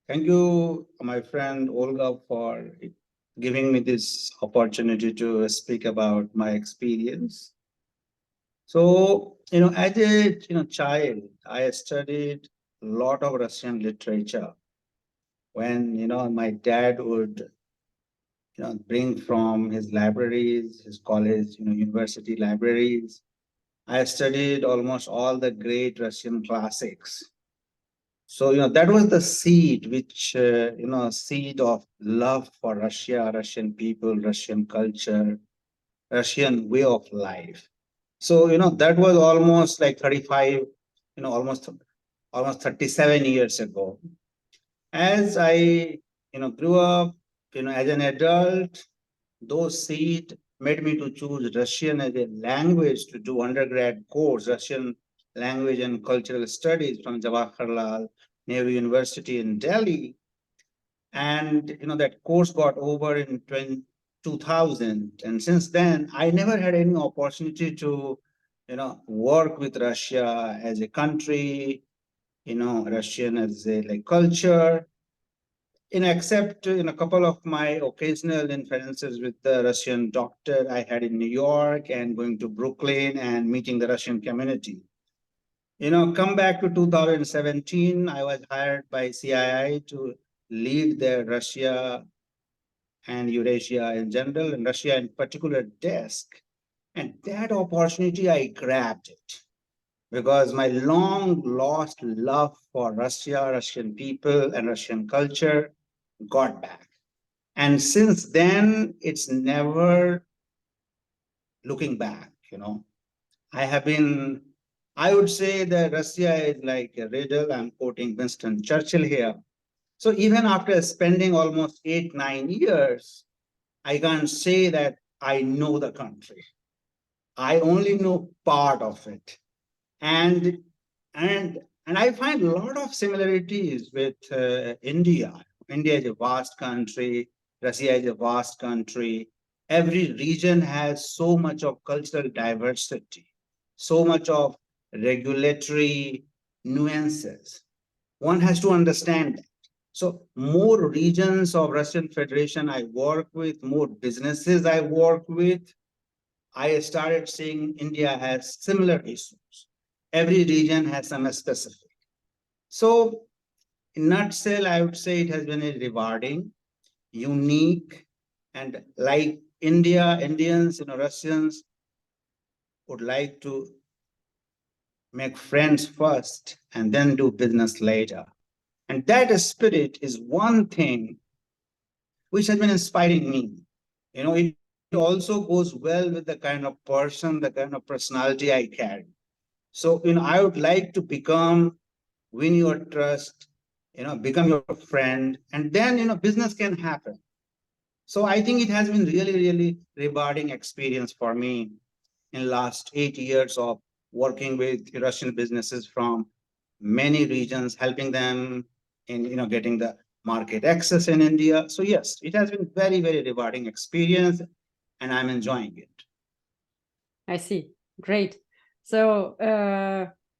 Thank you, my friend Olga, for giving me this opportunity to speak about my experience. So, as a child, I studied a lot of Russian literature. When my dad would bring from his libraries, his college, university libraries. I studied almost all the great Russian classics. So, that was the seed, which, seed of love for Russia, Russian people, Russian culture, Russian way of life. So, that was almost like 35, almost 37 years ago. As I, grew up, as an adult, those seed made me to choose Russian as a language to do undergrad course, Russian language and cultural studies from Jawaharlal Nehru University in Delhi. And that course got over in 2000. And since then, I never had any opportunity to work with Russia as a country, Russian as a like culture, except in a couple of my occasional inferences with the Russian doctor I had in New York and going to Brooklyn and meeting the Russian community. Come back to 2017, I was hired by CII to lead the Russia and Eurasia in general, and Russia in particular desk. And that opportunity, I grabbed it because my long lost love for Russia, Russian people, and Russian culture got back. And since then, it's never looking back, I have been, I would say that Russia is like a riddle. I'm quoting Winston Churchill here. So even after spending almost 8, 9 years, I can't say that I know the country. I only know part of it. And and I find a lot of similarities with India. India is a vast country. Russia is a vast country. Every region has so much of cultural diversity, so much of regulatory nuances. One has to understand that. So more regions of Russian Federation I work with, more businesses I work with, I started seeing India has similar issues. Every region has some specific. So, in nutshell, I would say it has been a rewarding, unique, and like India, Indians, Russians would like to make friends first and then do business later. And that spirit is one thing which has been inspiring me. It also goes well with the kind of person, the kind of personality I carry. So, I would like to win your trust, become your friend, and then, business can happen. So I think it has been really, really rewarding experience for me in last 8 years of working with Russian businesses from many regions, helping them in, getting the market access in India. So yes, it has been very, very rewarding experience and I'm enjoying it. I see. Great. So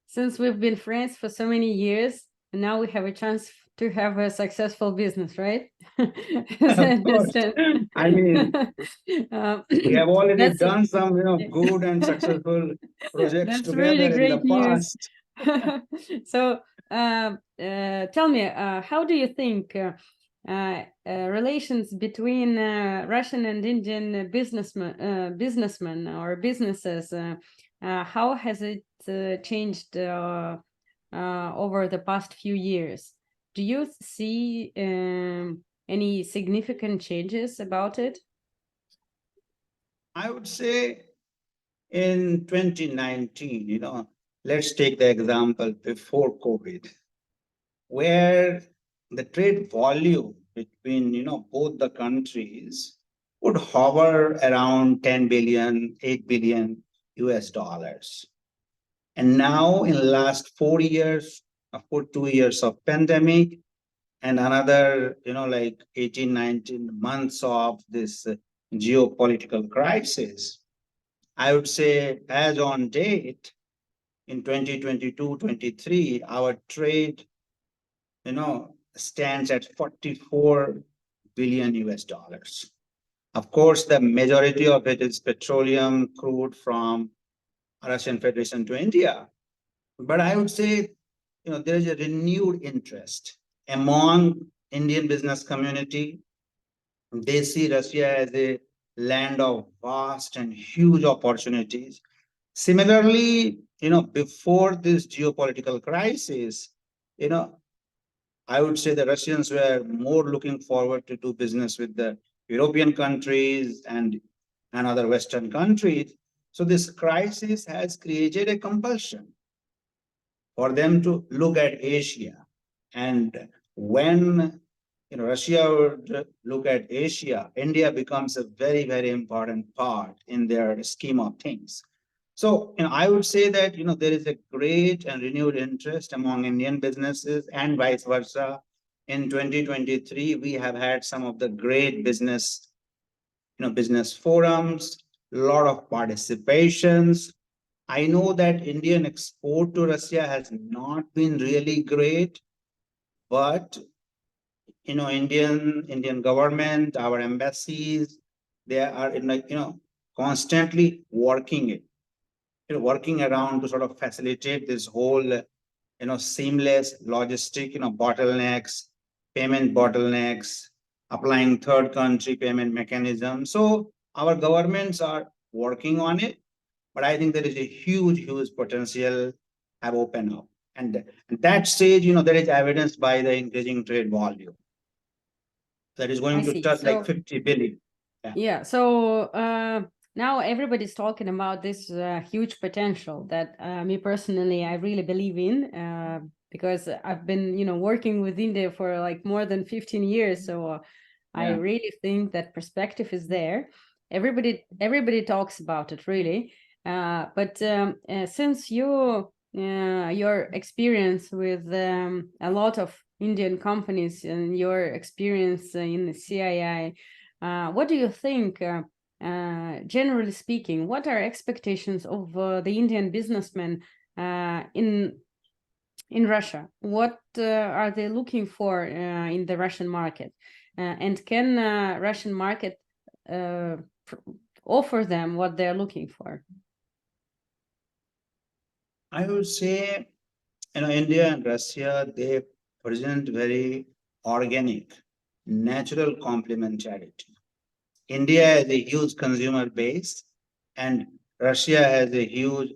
since we've been friends for so many years, and now we have a chance to have a successful business, right? Of course. I mean, we have already done some, good and successful projects that's together really great in the past. So tell me, how do you think relations between Russian and Indian businessmen or businesses, how has it changed over the past few years? Do you see any significant changes about it? I would say in 2019, let's take the example before COVID, where the trade volume between, both the countries would hover around 10 billion, 8 billion US dollars. And now in the last 4 years, for 2 years of pandemic and another, like 18, 19 months of this geopolitical crisis, I would say as on date in 2022, 23, our trade, stands at 44 billion US dollars. Of course, the majority of it is petroleum crude from Russian Federation to India. But I would say, there is a renewed interest among Indian business community. They see Russia as a land of vast and huge opportunities. Similarly, before this geopolitical crisis, I would say the Russians were more looking forward to do business with the European countries and other Western countries. So this crisis has created a compulsion for them to look at Asia. And when Russia would look at Asia, India becomes a very, very important part in their scheme of things. So, I would say that, there is a great and renewed interest among Indian businesses and vice versa. In 2023, we have had some of the great business forums, a lot of participations. I know that Indian export to Russia has not been really great, but Indian government, our embassies, they are constantly working around to sort of facilitate this whole seamless logistic bottlenecks, payment bottlenecks, applying third country payment mechanism. So our governments are working on it, but I think there is a huge potential have opened up. And at that stage, there is evidence by the increasing trade volume that is going to touch like 50 billion. Yeah. So now everybody's talking about this huge potential that me personally, I really believe in because I've been, working with India for like more than 15 years. So I really think that perspective is there. Everybody talks about it, really. But since your experience with a lot of Indian companies and your experience in the CII, what do you think, generally speaking, what are expectations of the Indian businessmen in Russia? What are they looking for in the Russian market? And can Russian market offer them what they're looking for? I would say, India and Russia, they present very organic, natural complementarity. India has a huge consumer base, and Russia has a huge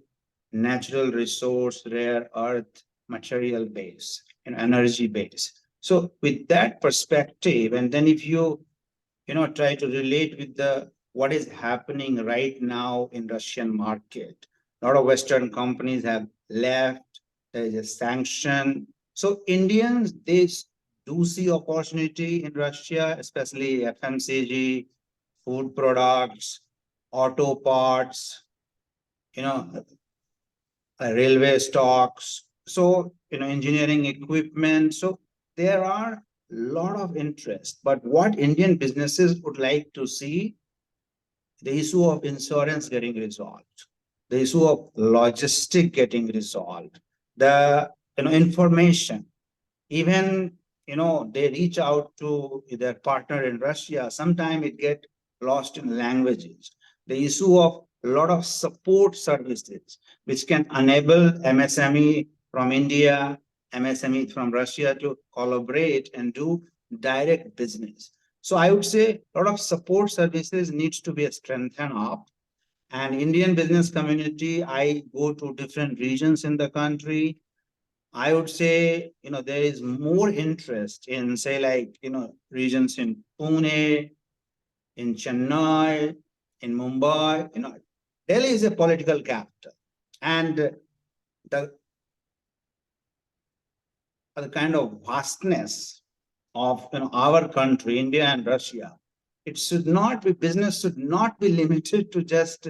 natural resource, rare earth, material base, and energy base. So with that perspective, and then if you, try to relate with what is happening right now in Russian market, a lot of Western companies have left, there is a sanction. So Indians, they do see opportunity in Russia, especially FMCG, food products, auto parts, railway stocks, so, engineering equipment. So there are a lot of interest. But what Indian businesses would like to see, the issue of insurance getting resolved, the issue of logistic getting resolved, the information, even they reach out to their partner in Russia, sometimes it get lost in languages. The issue of a lot of support services which can enable MSME from India, MSME from Russia to collaborate and do direct business. So I would say a lot of support services needs to be strengthened up. And Indian business community, I go to different regions in the country. I would say, there is more interest in, say, like, regions in Pune, in Chennai, in Mumbai. Delhi is a political capital. And the kind of vastness of our country, India and Russia, business should not be limited to just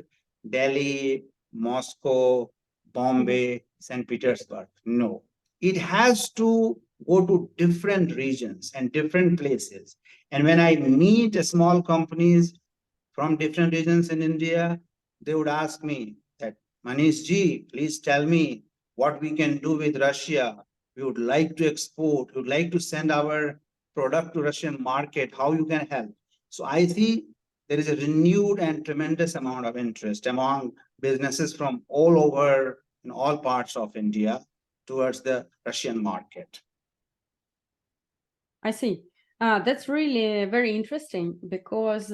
Delhi, Moscow, Bombay, St. Petersburg. No, it has to go to different regions and different places. And when I meet small companies from different regions in India, they would ask me that, Manish ji, please tell me what we can do with Russia. we would like to export, we would like to send our product to Russian market, how you can help. So I see there is a renewed and tremendous amount of interest among businesses from all over in all parts of India towards the Russian market. I see. That's really very interesting because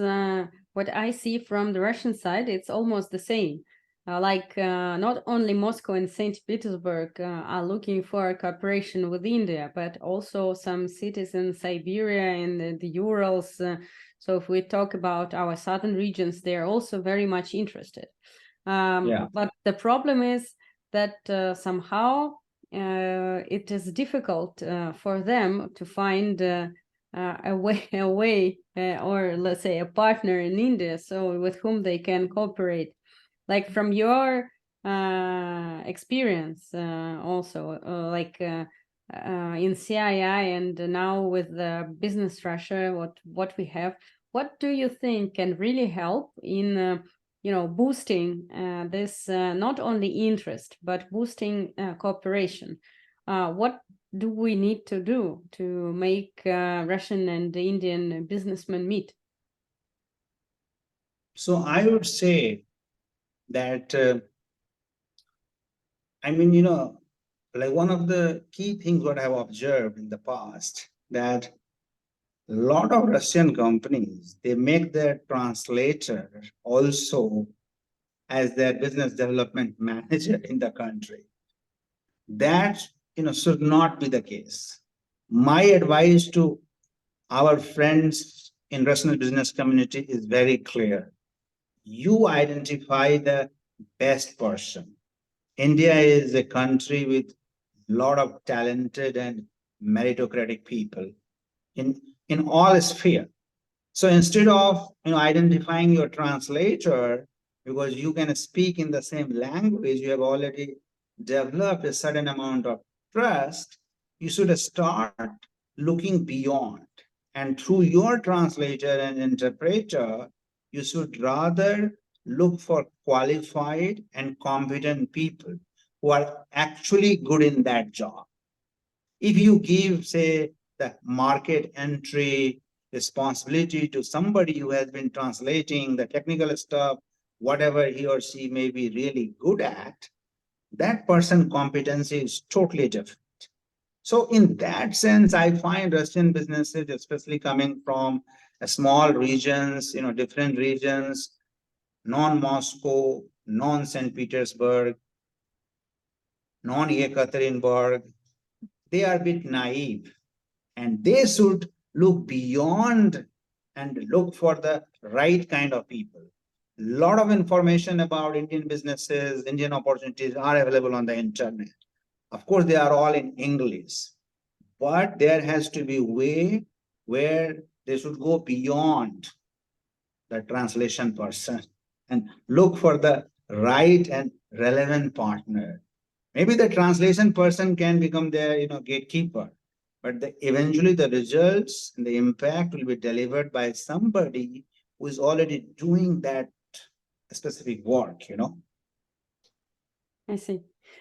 what I see from the Russian side, it's almost the same. Not only Moscow and St. Petersburg are looking for cooperation with India, but also some cities in Siberia and the Urals. So if we talk about our southern regions, they're also very much interested. But the problem is that somehow it is difficult for them to find a way, or let's say a partner in India, so with whom they can cooperate. Like from your experience, also in CII and now with the Business Russia, what we have, what do you think can really help in boosting this not only interest but boosting cooperation? What do we need to do to make Russian and Indian businessmen meet? So I would say that, one of the key things what I have observed in the past, that a lot of Russian companies, they make their translator also as their business development manager in the country. That, should not be the case. My advice to our friends in Russian business community is very clear. You identify the best person. India is a country with a lot of talented and meritocratic people in all spheres. So instead of identifying your translator, because you can speak in the same language, you have already developed a certain amount of trust, you should start looking beyond. And through your translator and interpreter, you should rather look for qualified and competent people who are actually good in that job. If you give, say, the market entry responsibility to somebody who has been translating the technical stuff, whatever he or she may be really good at, that person's competency is totally different. So in that sense, I find Russian businesses, especially coming from small regions, different regions, non-Moscow, non-St. Petersburg, non-Yekaterinburg, they are a bit naive, and they should look beyond and look for the right kind of people. A lot of information about Indian businesses, Indian opportunities are available on the internet. Of course, they are all in English, but there has to be a way where they should go beyond the translation person and look for the right and relevant partner. Maybe the translation person can become their gatekeeper, but eventually the results and the impact will be delivered by somebody who is already doing that specific work. I see.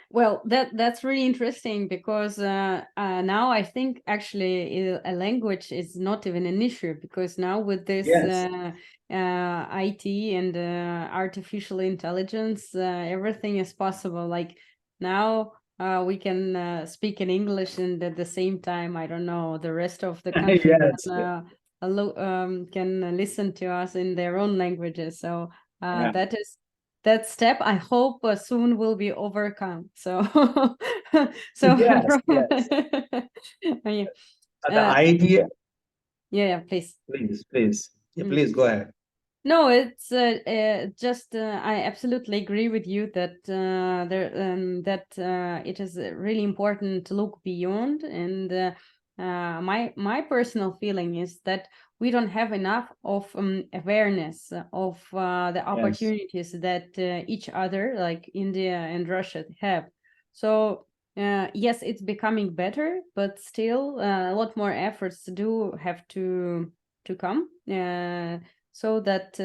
Well, that's really interesting because now I think actually a language is not even an issue, because now with this IT and artificial intelligence, everything is possible. Like now we can speak in English, and at the same time, I don't know, the rest of the country can listen to us in their own languages. So that step, I hope, soon will be overcome. So, The idea. Please. Please go ahead. No, it's just I absolutely agree with you that it is really important to look beyond. And my personal feeling is that we don't have enough of awareness of the opportunities that each other, like India and Russia, have. So yes, it's becoming better, but still a lot more efforts do have to come. So that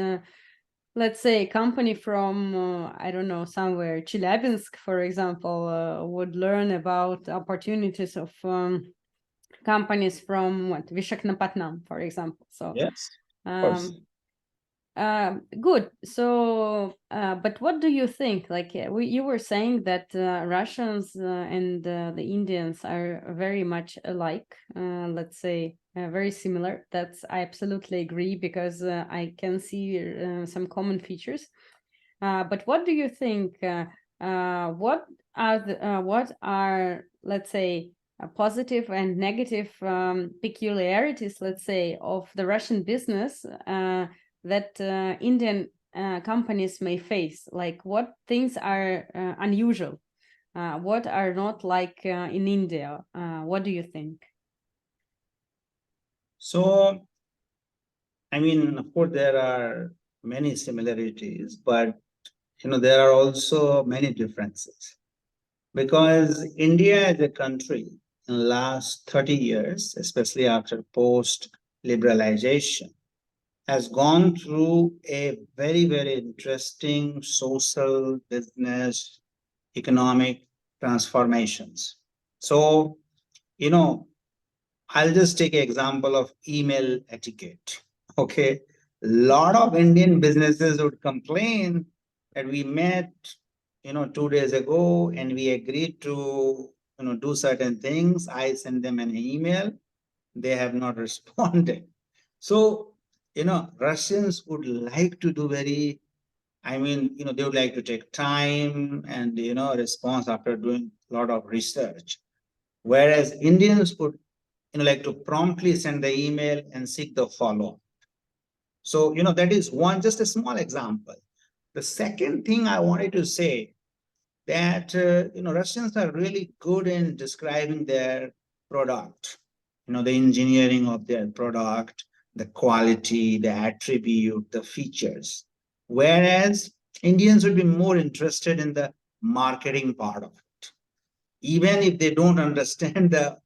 let's say, a company from, I don't know, somewhere, Chelyabinsk, for example, would learn about opportunities of companies from what, Vishakhapatnam, for example. So, Yes, of course. good. So, but what do you think? Like you were saying that Russians and the Indians are very much alike. Let's say very similar. I absolutely agree, because I can see some common features. But what do you think? What are, let's say, positive and negative peculiarities, let's say, of the Russian business that Indian companies may face? Like, what things are unusual? What are not like in India? What do you think? So, I mean, of course, there are many similarities, but there are also many differences. Because India as a country in the last 30 years, especially after post-liberalization, has gone through a very, very interesting social, business, economic transformations. So, I'll just take an example of email etiquette. Okay. A lot of Indian businesses would complain that we met, 2 days ago and we agreed to, do certain things. I sent them an email. They have not responded. So, Russians would like to do they would like to take time and, response after doing a lot of research. Whereas Indians would, like to promptly send the email and seek the follow-up. So, that is one, just a small example. The second thing I wanted to say that, Russians are really good in describing their product, the engineering of their product, the quality, the attribute, the features. Whereas Indians would be more interested in the marketing part of it. Even if they don't understand the,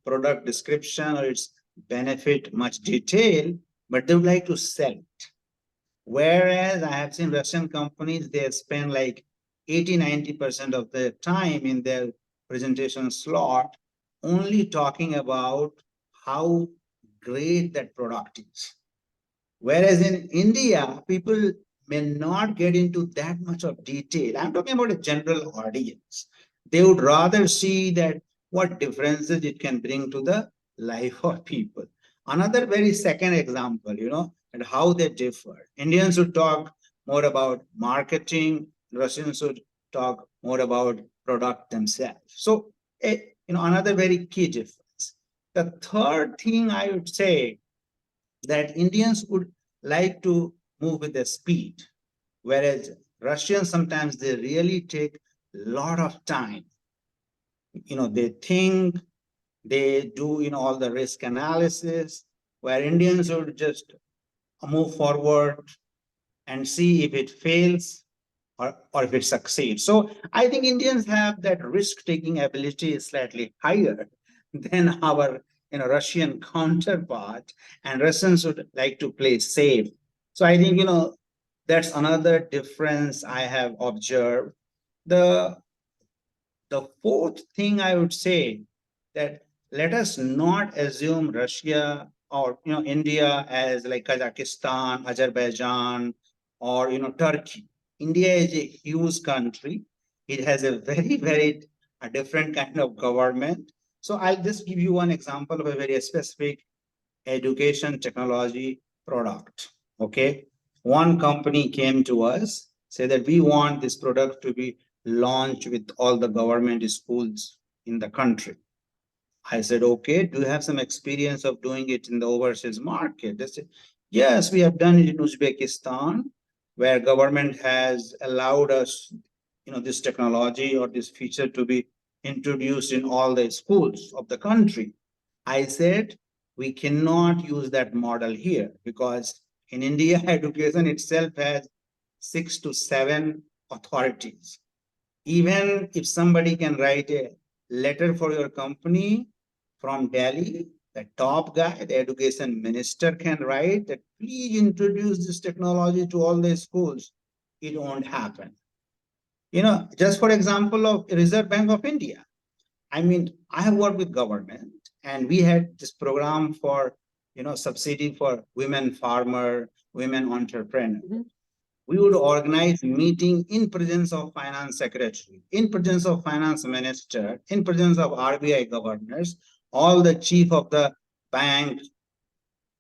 product description or its benefit much detail, but they would like to sell it. Whereas I have seen Russian companies, they spend like 80-90% of their time in their presentation slot only talking about how great that product is. Whereas in India, people may not get into that much of detail. I'm talking about a general audience. They would rather see that what differences it can bring to the life of people. Another very second example, and how they differ. Indians would talk more about marketing, Russians would talk more about product themselves. So, another very key difference. The third thing I would say that Indians would like to move with the speed, whereas Russians sometimes they really take a lot of time. They think, they do all the risk analysis, where Indians would just move forward and see if it fails or if it succeeds. So I think Indians have that risk-taking ability is slightly higher than our Russian counterpart, and Russians would like to play safe. So I think that's another difference I have observed. The fourth thing I would say that let us not assume Russia or India as like Kazakhstan, Azerbaijan, or Turkey. India is a huge country. It has a very, very different kind of government. So I'll just give you one example of a very specific education technology product. Okay. One company came to us, say that we want this product to be launched with all the government schools in the country. I said, okay, do you have some experience of doing it in the overseas market? They said, yes, we have done it in Uzbekistan, where government has allowed us, this technology or this feature to be introduced in all the schools of the country. I said, we cannot use that model here because in India, education itself has 6 to 7 authorities. Even if somebody can write a letter for your company from Delhi, the top guy, the education minister can write that please introduce this technology to all the schools. It won't happen. Just for example of Reserve Bank of India. I mean, I have worked with government and we had this program for, subsidy for women farmer, women entrepreneur. We would organize meeting in presence of finance secretary, in presence of finance minister, in presence of RBI governors, all the chief of the bank,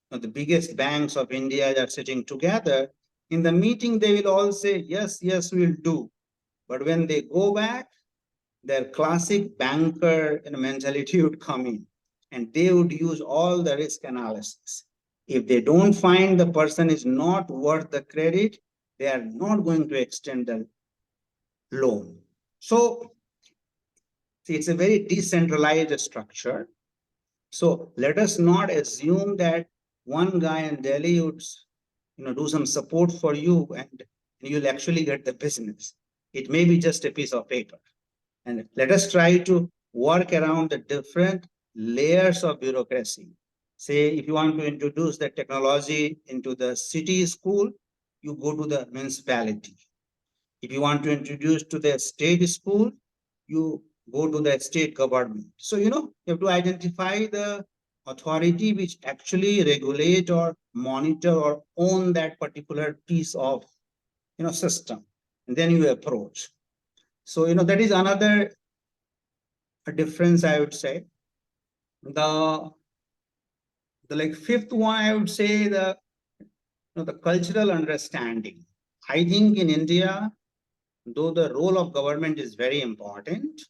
the biggest banks of India are sitting together. In the meeting, they will all say, yes, yes, we'll do. But when they go back, their classic banker mentality would come in and they would use all the risk analysis. If they don't find the person is not worth the credit, they are not going to extend the loan. So it's a very decentralized structure. So let us not assume that one guy in Delhi would do some support for you and you'll actually get the business. It may be just a piece of paper. And let us try to work around the different layers of bureaucracy. Say, if you want to introduce the technology into the city school, you go to the municipality. If you want to introduce to the state school, you go to the state government. So, you have to identify the authority which actually regulate or monitor or own that particular piece of, system. And then you approach. So, that is another difference, I would say. The fifth one, I would say the cultural understanding. I think in India, though the role of government is very important,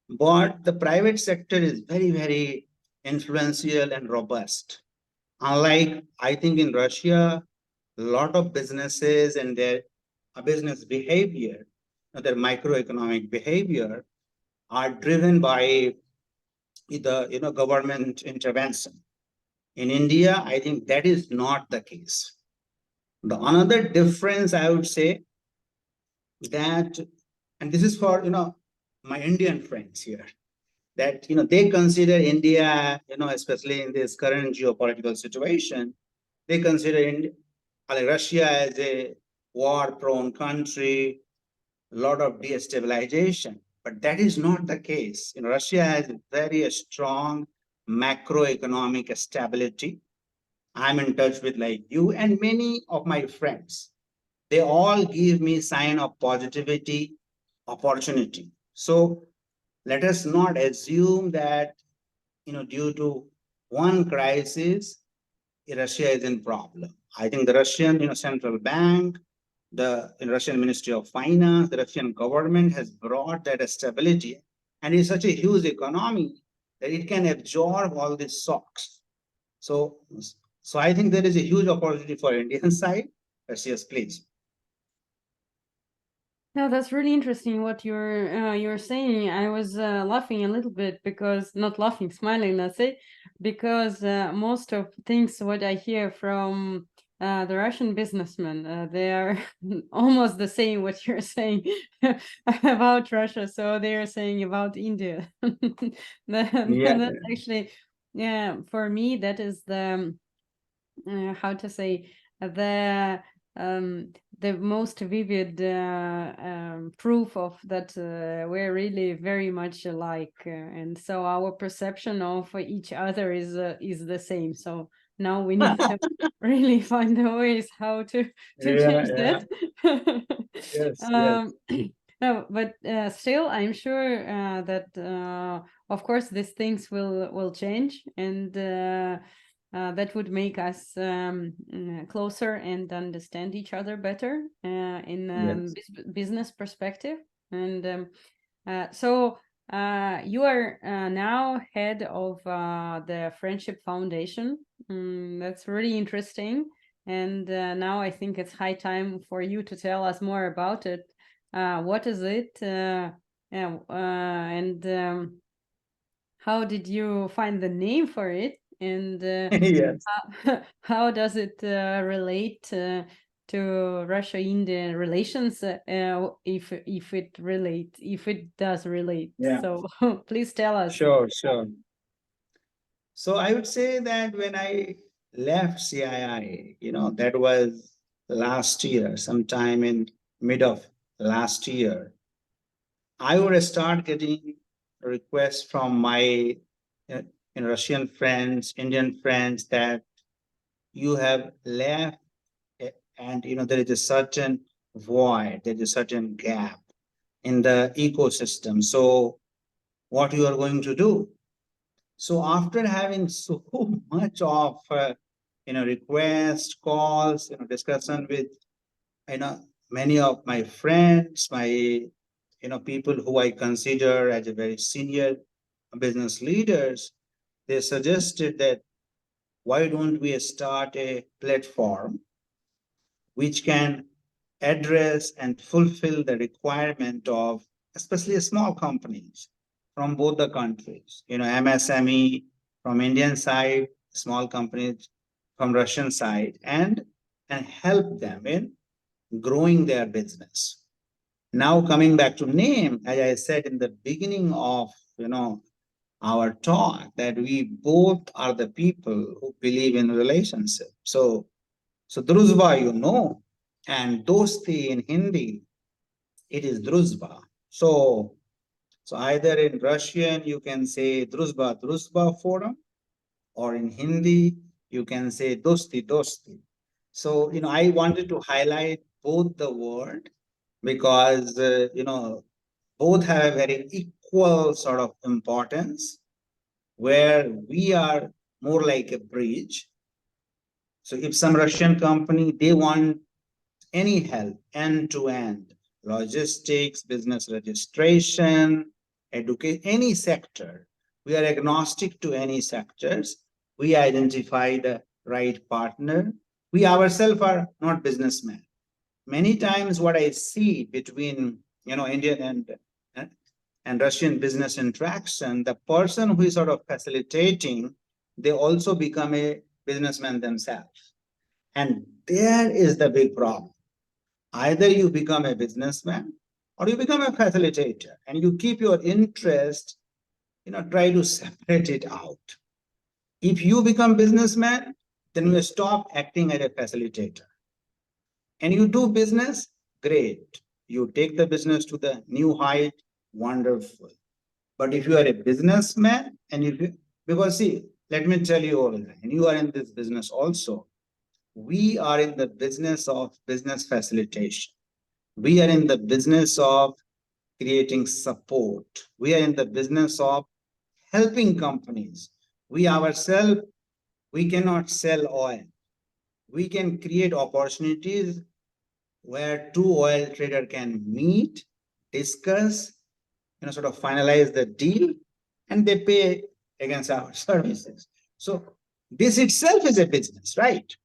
but the private sector is very, very influential and robust. Unlike, I think in Russia, a lot of businesses and their business behavior, their microeconomic behavior are driven by the government intervention. In India, I think that is not the case. The another difference I would say that, and this is for my Indian friends here, that they consider India, especially in this current geopolitical situation, they consider Russia as a war-prone country, a lot of destabilization. But that is not the case. Russia has very strong macroeconomic stability. I'm in touch with like you and many of my friends. They all give me sign of positivity, opportunity. So let us not assume that, due to one crisis, Russia is in problem. I think the Russian, central bank, the Russian Ministry of Finance, the Russian government has brought that stability, and it's such a huge economy that it can absorb all these shocks. So I think there is a huge opportunity for Indian side. Yes, please. No, that's really interesting what you're saying. I was laughing a little bit because not laughing, smiling, let's say, because most of things what I hear from the Russian businessmen, they are almost the same what you're saying about Russia. So they are saying about India. That's actually, yeah, for me, that is the how to say the most vivid proof of that we're really very much alike, and so our perception of each other is the same. So now we need to really find the ways how to change that. Yes. No, but still, I'm sure that of course these things will change, and that would make us closer and understand each other better in business perspective. And so you are now head of the Friendship Foundation. That's really interesting. And now I think it's high time for you to tell us more about it. What is it? And how did you find the name for it? And Yes. how does it relate to Russia-India relations? If it does relate. Yeah. So please tell us. Sure. So I would say that when I left CII, that was last year, sometime in mid of last year, I would start getting requests from my Russian friends, Indian friends, that you have left, and there is a certain void, there is a certain gap in the ecosystem. So what you are going to do? So after having so much of requests, calls, discussion with many of my friends, my people who I consider as a very senior business leaders, they suggested that why don't we start a platform which can address and fulfill the requirement of especially small companies from both the countries, MSME from Indian side, small companies from Russian side, and help them in growing their business. Now coming back to name, as I said in the beginning of our talk, that we both are the people who believe in relationship. So druzba, and dosti in Hindi, it is druzba. So either in Russian you can say druzba forum, or in Hindi you can say dosti. So I wanted to highlight both the word because both have a very equal sort of importance, where we are more like a bridge. So if some Russian company, they want any help end to end, logistics, business registration, educate, any sector, we are agnostic to any sectors. We identify the right partner. We ourselves are not businessmen. Many times what I see between Indian and Russian business interaction, the person who is sort of facilitating, they also become a businessman themselves. And there is the big problem. Either you become a businessman or you become a facilitator, and you keep your interest, try to separate it out. If you become businessman, then you stop acting as a facilitator. And you do business, great. You take the business to the new height, wonderful. But if you are a businessman, because see, let me tell you all, and you are in this business also, we are in the business of business facilitation. We are in the business of creating support. We are in the business of helping companies. We ourselves, we cannot sell oil. We can create opportunities where two oil traders can meet, discuss, sort of finalize the deal, and they pay against our services. So this itself is a business, right?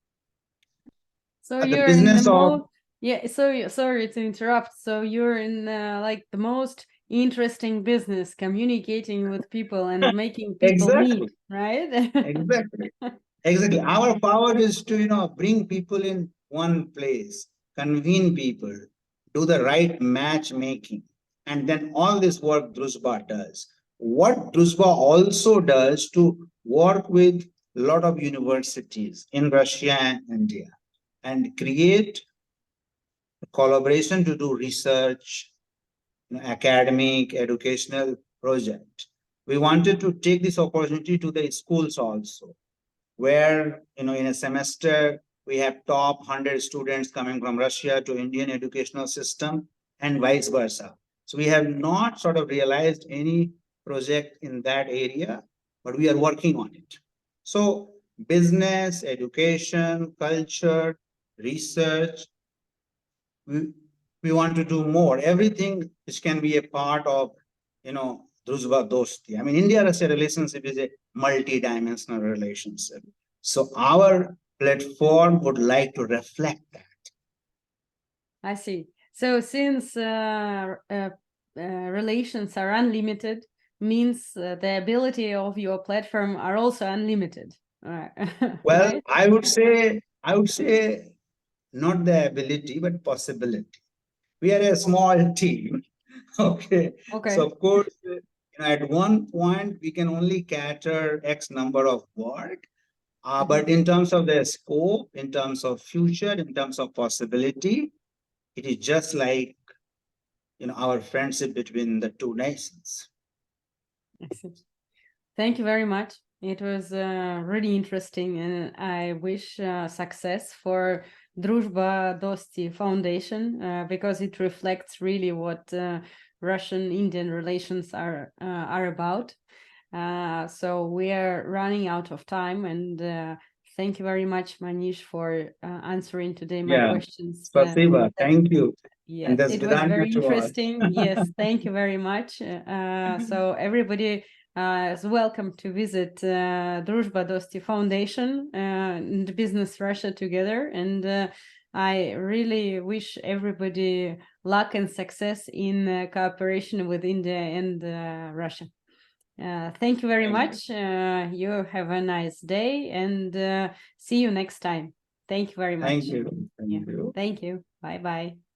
So The you're business in the of sorry to interrupt. So you're in like the most interesting business, communicating with people and making people exactly, meet, right? exactly. Our power is to bring people in one place, convene people, do the right matchmaking, and then all this work Druzba does. What Druzba also does to work with a lot of universities in Russia and India and create collaboration to do research, academic, educational project. We wanted to take this opportunity to the schools also, where in a semester we have top 100 students coming from Russia to Indian educational system and vice versa. So we have not sort of realized any project in that area, but we are working on it. So business, education, culture, research, we want to do more. Everything which can be a part of, Druzba Dosti. I mean, India-Russia relationship is a multi-dimensional relationship. So our platform would like to reflect that. I see. So since relations are unlimited, means the ability of your platform are also unlimited. Well, right? I would say not the ability, but possibility. We are a small team. Okay. Okay. So of course, at one point we can only cater X number of work, but in terms of their scope, in terms of future, in terms of possibility, it is just like our friendship between the two nations. Excellent. Thank you very much. It was really interesting, and I wish success for Дружба Dosti Foundation because it reflects really what Russian-Indian relations are about. So we are running out of time, and thank you very much, Manish, for answering today my questions. Spasiba, thank you. Yes, it was very interesting. Yes, thank you very much. So everybody is welcome to visit Дружба Dosti Foundation and Business Russia together. And I really wish everybody luck and success in cooperation with India and Russia. Thank you very much. You have a nice day, and see you next time. Thank you very much. Thank you. Thank you. Thank you. Bye-bye.